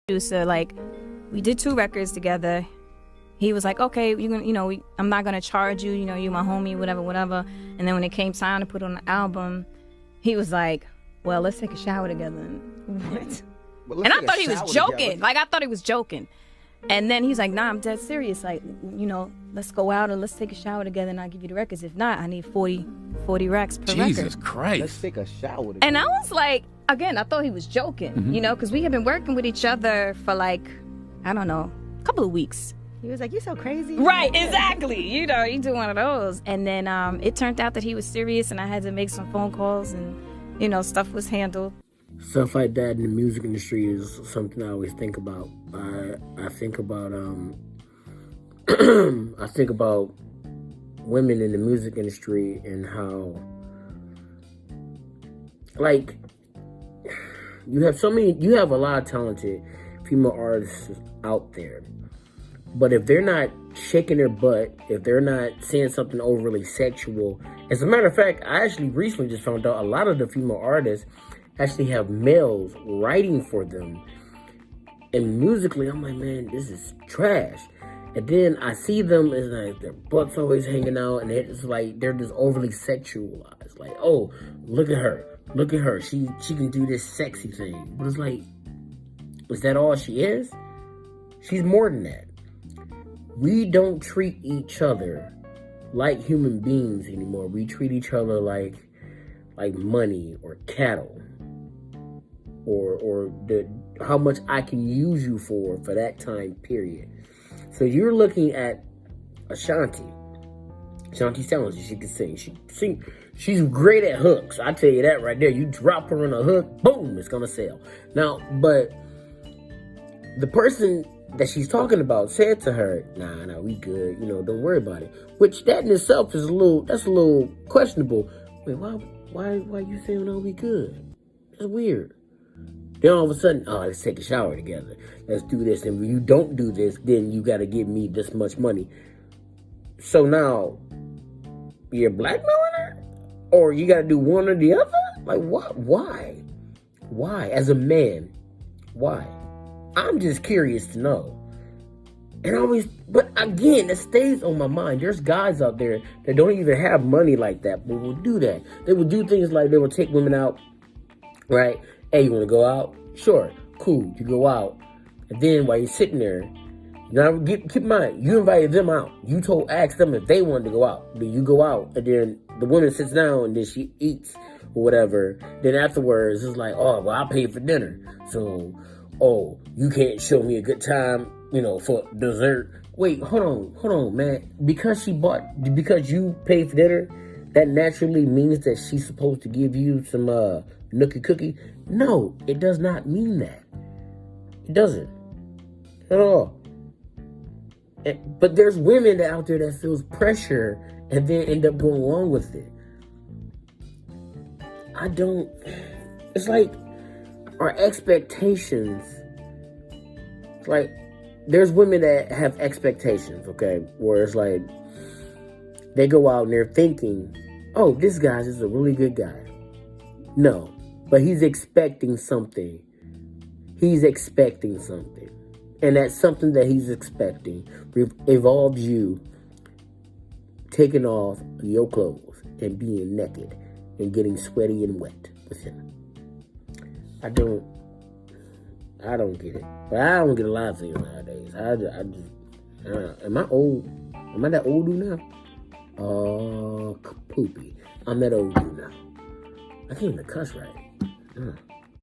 producer. Like, we did 2 records together. He was like, okay, you gonna, I'm not gonna charge you. You my homie, whatever. And then when it came time to put on the album, he was like, well, let's take a shower together. What? Well, And I thought he was joking. Like, I thought he was joking. And then he's like, nah, I'm dead serious. Like, let's go out and let's take a shower together and I'll give you the records. If not, I need 40 racks per record. Jesus Christ. Let's take a shower together. And I was like, again, I thought he was joking, because we had been working with each other for like, I don't know, a couple of weeks. He was like, you so crazy. Right, exactly. You do one of those. And then it turned out that he was serious and I had to make some phone calls and, stuff was handled. Stuff like that in the music industry is something I always think about. I think about I think about women in the music industry and how, like, you have a lot of talented female artists out there. But if they're not shaking their butt, if they're not saying something overly sexual, as a matter of fact, I actually recently just found out a lot of the female artists actually have males writing for them. And musically, I'm like, man, this is trash. And then I see them and like their butt's always hanging out, and it's like they're just overly sexualized. Like, oh, look at her, she can do this sexy thing. But it's like, is that all she is? She's more than that. We don't treat each other like human beings anymore. We treat each other like money or cattle, or how much I can use you for that time period. So you're looking at Ashanti. Ashanti's talented. She can sing. She's great at hooks. I tell you that right there. You drop her on a hook, boom, it's gonna sell. Now, but the person that she's talking about said to her, nah, we good. Don't worry about it. Which that in itself is a little questionable. Wait, why you saying no, we good? That's weird. Then all of a sudden, let's take a shower together. Let's do this. And when you don't do this, then you got to give me this much money. So now, you're blackmailing her? Or you got to do one or the other? Like, what? Why? Why? As a man, why? I'm just curious to know. But again, it stays on my mind. There's guys out there that don't even have money like that, but will do that. They will do things like they will take women out, right? Hey, you want to go out? Sure, cool. You go out, and then while you're sitting there, keep in mind, you invited them out. You asked them if they wanted to go out. Then you go out, and then the woman sits down, and then she eats or whatever. Then afterwards, it's like, oh, well, I paid for dinner, so, oh, you can't show me a good time, for dessert. Wait, hold on, man. Because you paid for dinner, that naturally means that she's supposed to give you some nookie cookie. No, it does not mean that. It doesn't at all. But there's women out there that feels pressure and then end up going along with it. It's like our expectations. Like, there's women that have expectations, okay? Where it's like, they go out and they're thinking, oh, this guy's just a really good guy. No, but he's expecting something. And that something that he's expecting involves you taking off your clothes and being naked and getting sweaty and wet with him. I don't get it. But I don't get a lot of things nowadays. I just am I old? Am I that old dude now? Poopy. I'm that old dude now. I can't even cuss right.